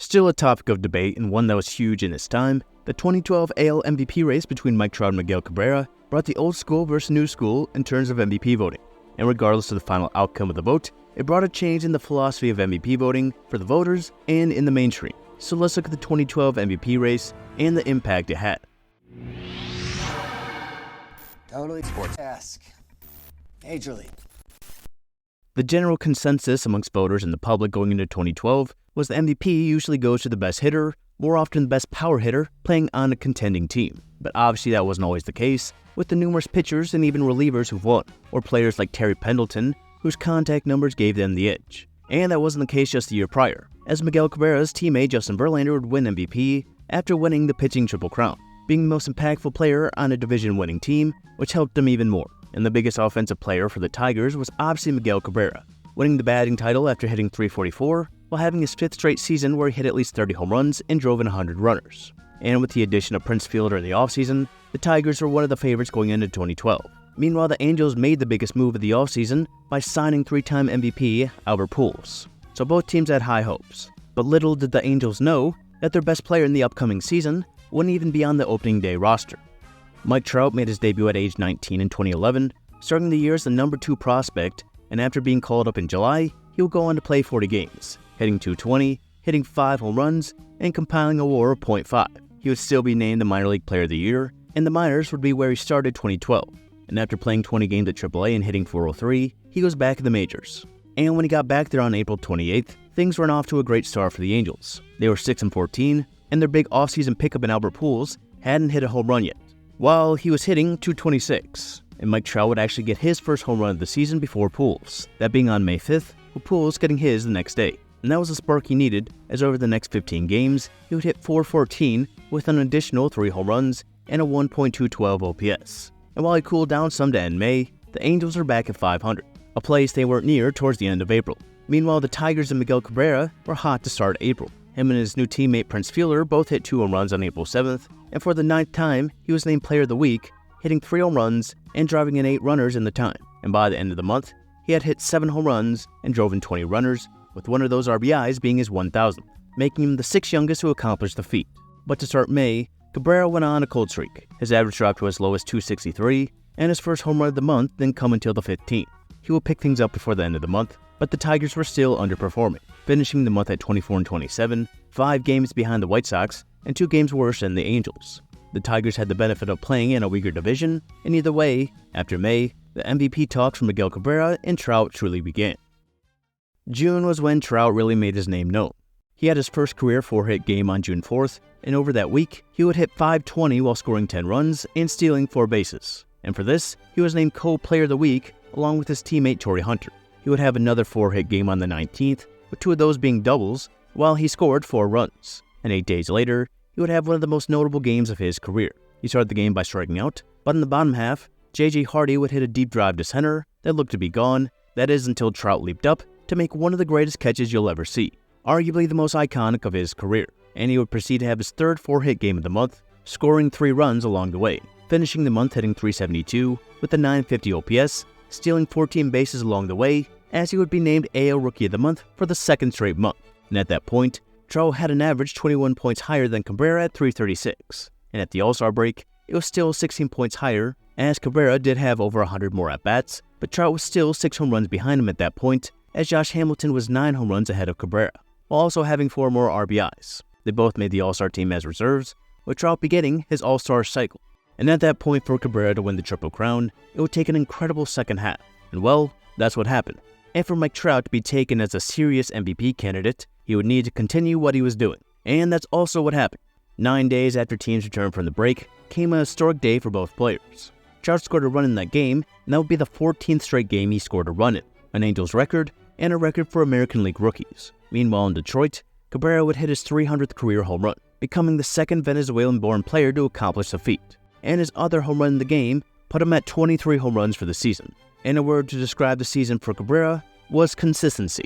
Still a topic of debate and one that was huge in its time, the 2012 AL MVP race between Mike Trout and Miguel Cabrera brought the old school versus new school in terms of MVP voting. And regardless of the final outcome of the vote, it brought a change in the philosophy of MVP voting for the voters and in the mainstream. So let's look at the 2012 MVP race and the impact it had. Totally sports-esque. Major League. The general consensus amongst voters and the public going into 2012 was the MVP usually goes to the best hitter, more often the best power hitter, playing on a contending team. But obviously that wasn't always the case, with the numerous pitchers and even relievers who've won, or players like Terry Pendleton, whose contact numbers gave them the edge. And that wasn't the case just the year prior, as Miguel Cabrera's teammate Justin Verlander would win MVP after winning the pitching Triple Crown, being the most impactful player on a division-winning team, which helped them even more. And the biggest offensive player for the Tigers was obviously Miguel Cabrera, winning the batting title after hitting .344, while having his 5th straight season where he hit at least 30 home runs and drove in 100 runners. And with the addition of Prince Fielder in the offseason, the Tigers were one of the favorites going into 2012. Meanwhile, the Angels made the biggest move of the offseason by signing 3-time MVP Albert Pujols. So both teams had high hopes. But little did the Angels know that their best player in the upcoming season wouldn't even be on the opening day roster. Mike Trout made his debut at age 19 in 2011, starting the year as the number 2 prospect, and after being called up in July, he would go on to play 40 games, hitting .220, hitting 5 home runs, and compiling a WAR of .5. He would still be named the Minor League Player of the Year, and the minors would be where he started 2012. And after playing 20 games at AAA and hitting .403, he goes back to the majors. And when he got back there on April 28th, things went off to a great start for the Angels. They were 6-14, and their big offseason pickup in Albert Pujols hadn't hit a home run yet, while he was hitting .226. And Mike Trout would actually get his first home run of the season before Pujols, that being on May 5th, with Pujols getting his the next day. And that was the spark he needed, as over the next 15 games, he would hit .414 with an additional 3 home runs and a 1.212 OPS. And while he cooled down some to end May, the Angels are back at 500, a place they weren't near towards the end of April. Meanwhile, the Tigers and Miguel Cabrera were hot to start April. Him and his new teammate Prince Fielder both hit 2 home runs on April 7th, and for the 9th time, he was named Player of the Week, hitting 3 home runs and driving in 8 runners in the time. And by the end of the month, he had hit 7 home runs and drove in 20 runners, with one of those RBIs being his 1,000th, making him the 6th youngest to accomplish the feat. But to start May, Cabrera went on a cold streak. His average dropped to as low as .263, and his first home run of the month didn't come until the 15th. He will pick things up before the end of the month, but the Tigers were still underperforming, finishing the month at 24-27, 5 games behind the White Sox, and 2 games worse than the Angels. The Tigers had the benefit of playing in a weaker division, and either way, after May, the MVP talks for Miguel Cabrera and Trout truly began. June was when Trout really made his name known. He had his first career 4-hit game on June 4th, and over that week, he would hit .520 while scoring 10 runs and stealing 4 bases. And for this, he was named Co-Player of the Week along with his teammate Torrey Hunter. He would have another 4-hit game on the 19th, with 2 of those being doubles, while he scored 4 runs. And 8 days later, he would have one of the most notable games of his career. He started the game by striking out, but in the bottom half, J.J. Hardy would hit a deep drive to center that looked to be gone. That is until Trout leaped up to make one of the greatest catches you'll ever see, arguably the most iconic of his career. And he would proceed to have his 3rd 4-hit game of the month, scoring 3 runs along the way, finishing the month hitting .372 with a .950 OPS, stealing 14 bases along the way, as he would be named AL Rookie of the Month for the 2nd straight month. And at that point, Trout had an average 21 points higher than Cabrera at .336. And at the All-Star break, it was still 16 points higher, as Cabrera did have over 100 more at-bats, but Trout was still 6 home runs behind him at that point, as Josh Hamilton was 9 home runs ahead of Cabrera, while also having 4 more RBIs. They both made the All-Star team as reserves, with Trout beginning his All-Star cycle. And at that point for Cabrera to win the Triple Crown, it would take an incredible second half. And well, that's what happened. And for Mike Trout to be taken as a serious MVP candidate, he would need to continue what he was doing. And that's also what happened. 9 days after teams returned from the break came a historic day for both players. Trout scored a run in that game, and that would be the 14th straight game he scored a run in, an Angels record and a record for American League rookies. Meanwhile in Detroit, Cabrera would hit his 300th career home run, becoming the 2nd Venezuelan-born player to accomplish the feat. And his other home run in the game put him at 23 home runs for the season. And a word to describe the season for Cabrera was consistency.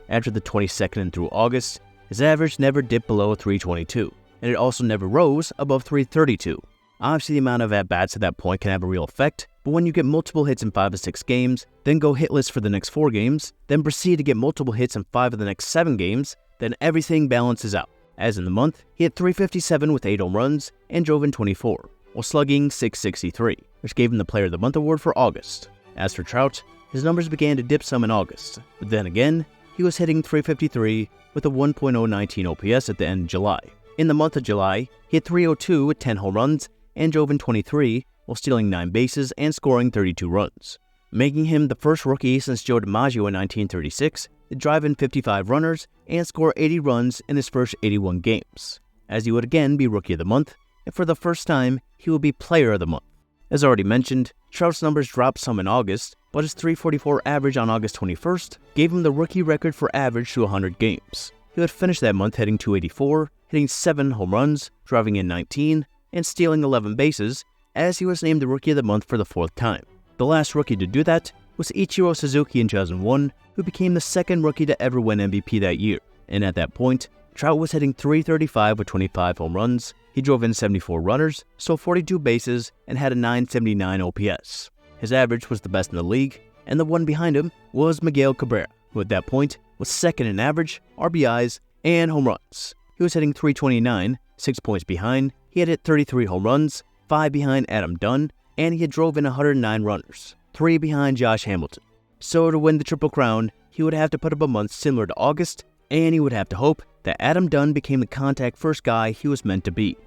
After the 22nd and through August, his average never dipped below .322, and it also never rose above .332. Obviously, the amount of at-bats at that point can have a real effect, but when you get multiple hits in 5 of 6 games, then go hitless for the next 4 games, then proceed to get multiple hits in 5 of the next 7 games, then everything balances out. As in the month, he hit .357 with 8 home runs and drove in 24, while slugging .663, which gave him the Player of the Month award for August. As for Trout, his numbers began to dip some in August, but then again, he was hitting .353 with a 1.019 OPS at the end of July. In the month of July, he hit .302 with 10 home runs and drove in 23, while stealing 9 bases and scoring 32 runs, making him the first rookie since Joe DiMaggio in 1936 to drive in 55 runners and score 80 runs in his first 81 games, as he would again be Rookie of the Month, and for the first time, he will be Player of the Month. As already mentioned, Trout's numbers dropped some in August, but his .344 average on August 21st gave him the rookie record for average through 100 games. He would finish that month hitting .284, hitting 7 home runs, driving in 19, and stealing 11 bases, as he was named the Rookie of the Month for the 4th time. The last rookie to do that was Ichiro Suzuki in 2001, who became the second rookie to ever win MVP that year. And at that point, Trout was hitting .335 with 25 home runs. He drove in 74 runners, stole 42 bases, and had a .979 OPS. His average was the best in the league, and the one behind him was Miguel Cabrera, who at that point was second in average, RBIs, and home runs. He was hitting .329, 6 points behind. He had hit 33 home runs, 5 behind Adam Dunn, and he had drove in 109 runners, 3 behind Josh Hamilton. So to win the Triple Crown, he would have to put up a month similar to August, and he would have to hope that Adam Dunn became the contact first guy he was meant to be.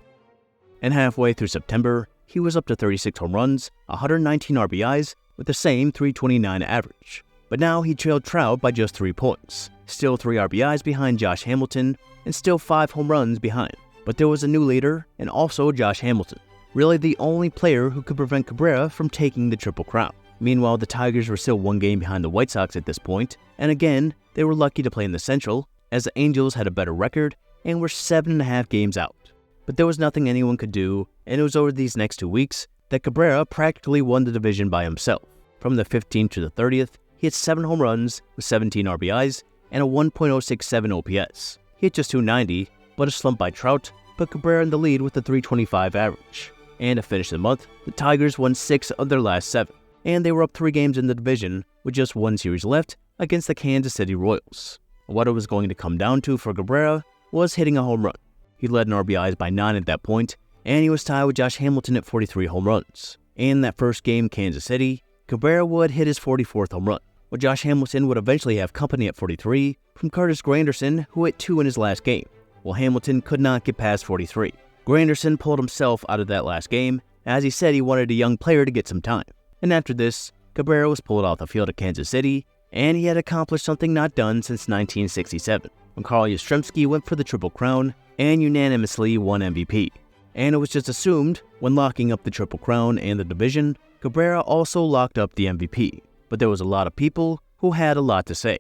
And halfway through September, he was up to 36 home runs, 119 RBIs, with the same .329 average. But now he trailed Trout by just 3 points, still 3 RBIs behind Josh Hamilton, and still 5 home runs behind. But there was a new leader, and also Josh Hamilton, really the only player who could prevent Cabrera from taking the Triple Crown. Meanwhile, the Tigers were still 1 game behind the White Sox at this point, and again, they were lucky to play in the Central, as the Angels had a better record and were 7.5 games out. But there was nothing anyone could do, and it was over these next 2 weeks that Cabrera practically won the division by himself. From the 15th to the 30th, he hit 7 home runs with 17 RBIs and a 1.067 OPS. He hit just .290, but a slump by Trout put Cabrera in the lead with a .325 average. And to finish the month, the Tigers won 6 of their last 7, and they were up 3 games in the division with just 1 series left against the Kansas City Royals. What it was going to come down to for Cabrera was hitting a home run. He led in RBIs by 9 at that point, and he was tied with Josh Hamilton at 43 home runs. In that first game, Kansas City, Cabrera would hit his 44th home run, while Josh Hamilton would eventually have company at 43 from Curtis Granderson, who hit 2 in his last game, while Hamilton could not get past 43. Granderson pulled himself out of that last game, as he said he wanted a young player to get some time. And after this, Cabrera was pulled off the field at Kansas City, and he had accomplished something not done since 1967, when Carl Yastrzemski went for the Triple Crown and unanimously won MVP. And it was just assumed, when locking up the Triple Crown and the division, Cabrera also locked up the MVP. But there was a lot of people who had a lot to say.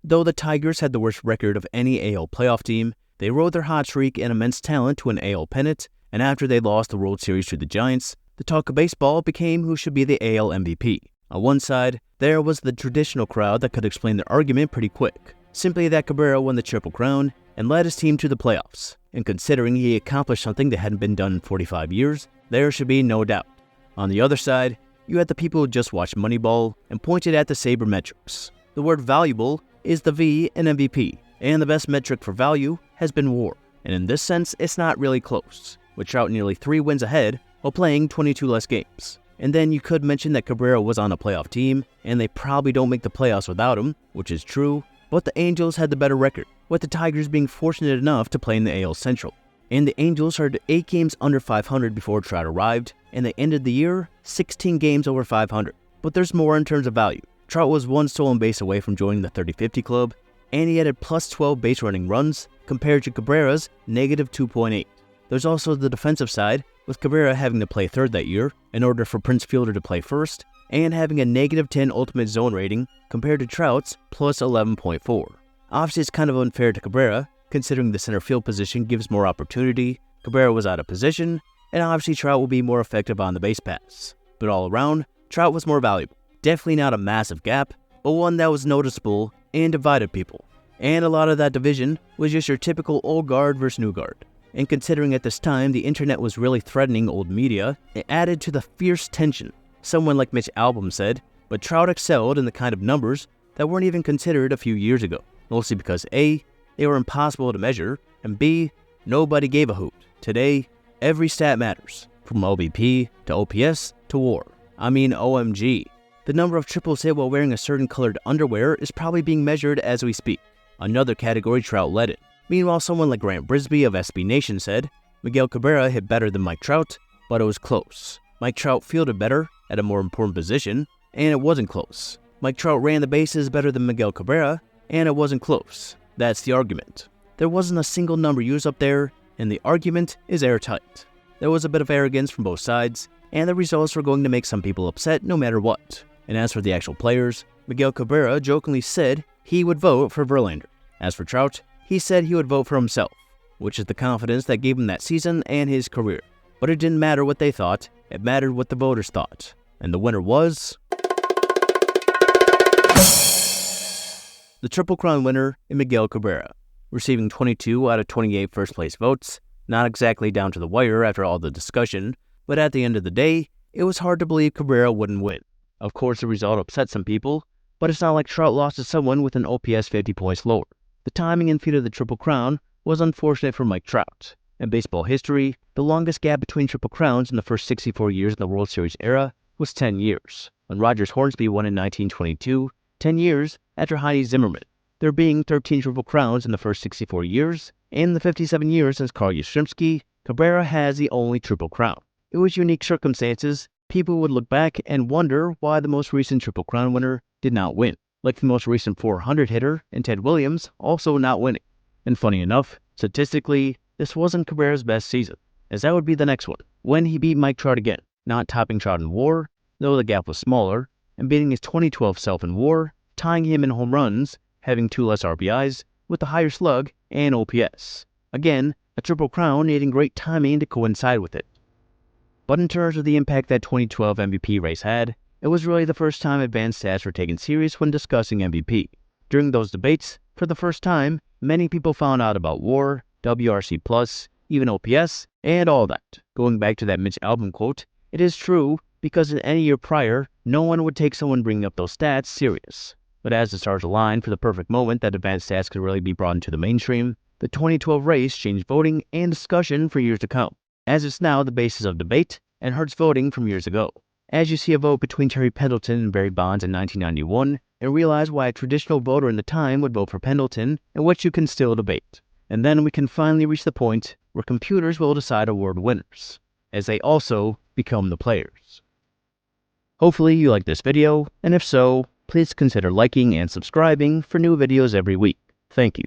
Though the Tigers had the worst record of any AL playoff team, they rode their hot streak and immense talent to an AL pennant, and after they lost the World Series to the Giants, the talk of baseball became who should be the AL MVP. On one side, there was the traditional crowd that could explain their argument pretty quick, simply that Cabrera won the Triple Crown and led his team to the playoffs, and considering he accomplished something that hadn't been done in 45 years, there should be no doubt. On the other side, you had the people who just watched Moneyball and pointed at the sabermetrics. The word valuable is the V in MVP, and the best metric for value has been WAR, and in this sense, it's not really close, with Trout nearly 3 wins ahead while playing 22 less games. And then you could mention that Cabrera was on a playoff team, and they probably don't make the playoffs without him, which is true, but the Angels had the better record, with the Tigers being fortunate enough to play in the AL Central. And the Angels are 8 games under 500 before Trout arrived, and they ended the year 16 games over 500. But there's more in terms of value. Trout was 1 stolen base away from joining the 30-50 club, and he added plus 12 base running runs compared to Cabrera's negative 2.8. There's also the defensive side, with Cabrera having to play third that year in order for Prince Fielder to play first, and having a negative 10 ultimate zone rating compared to Trout's plus 11.4. Obviously, it's kind of unfair to Cabrera, considering the center field position gives more opportunity. Cabrera was out of position, and obviously Trout will be more effective on the base paths. But all around, Trout was more valuable. Definitely not a massive gap, but one that was noticeable and divided people. And a lot of that division was just your typical old guard versus new guard. And considering at this time the internet was really threatening old media, it added to the fierce tension. Someone like Mitch Albom said, but Trout excelled in the kind of numbers that weren't even considered a few years ago. Mostly because A, they were impossible to measure, and B, nobody gave a hoot. Today, every stat matters, from OBP to OPS to WAR. I mean, OMG. The number of triples hit while wearing a certain colored underwear is probably being measured as we speak. Another category Trout led in. Meanwhile, someone like Grant Brisbee of SB Nation said, Miguel Cabrera hit better than Mike Trout, but it was close. Mike Trout fielded better at a more important position, and it wasn't close. Mike Trout ran the bases better than Miguel Cabrera, and it wasn't close. That's the argument. There wasn't a single number used up there, and the argument is airtight. There was a bit of arrogance from both sides, and the results were going to make some people upset no matter what. And as for the actual players, Miguel Cabrera jokingly said he would vote for Verlander. As for Trout, he said he would vote for himself, which is the confidence that gave him that season and his career. But it didn't matter what they thought, it mattered what the voters thought. And the winner was the Triple Crown winner in Miguel Cabrera, receiving 22 out of 28 first-place votes, not exactly down to the wire after all the discussion, but at the end of the day, it was hard to believe Cabrera wouldn't win. Of course, the result upset some people, but it's not like Trout lost to someone with an OPS 50 points lower. The timing and feat of the Triple Crown was unfortunate for Mike Trout. In baseball history, the longest gap between Triple Crowns in the first 64 years in the World Series era was 10 years, when Rogers Hornsby won in 1922, 10 years after Heidi Zimmerman, there being 13 Triple Crowns in the first 64 years, and in the 57 years since Carl Yastrzemski, Cabrera has the only Triple Crown. It was unique circumstances. People would look back and wonder why the most recent Triple Crown winner did not win, like the most recent 400 hitter and Ted Williams also not winning. And funny enough, statistically, this wasn't Cabrera's best season, as that would be the next one, when he beat Mike Trout again, not topping Trout in WAR, though the gap was smaller, and beating his 2012 self in WAR, tying him in home runs, having 2 less RBIs, with a higher slug and OPS. Again, a Triple Crown needing great timing to coincide with it. But in terms of the impact that 2012 MVP race had, it was really the first time advanced stats were taken serious when discussing MVP. During those debates, for the first time, many people found out about WAR, WRC+, even OPS, and all that. Going back to that Mitch Albom quote, it is true because in any year prior, no one would take someone bringing up those stats serious. But as the stars aligned for the perfect moment that advanced stats could really be brought into the mainstream, the 2012 race changed voting and discussion for years to come, as it's now the basis of debate and hurts voting from years ago. As you see a vote between Terry Pendleton and Barry Bonds in 1991, and realize why a traditional voter in the time would vote for Pendleton, and which you can still debate. And then we can finally reach the point where computers will decide award winners, as they also become the players. Hopefully you liked this video, and if so, please consider liking and subscribing for new videos every week. Thank you.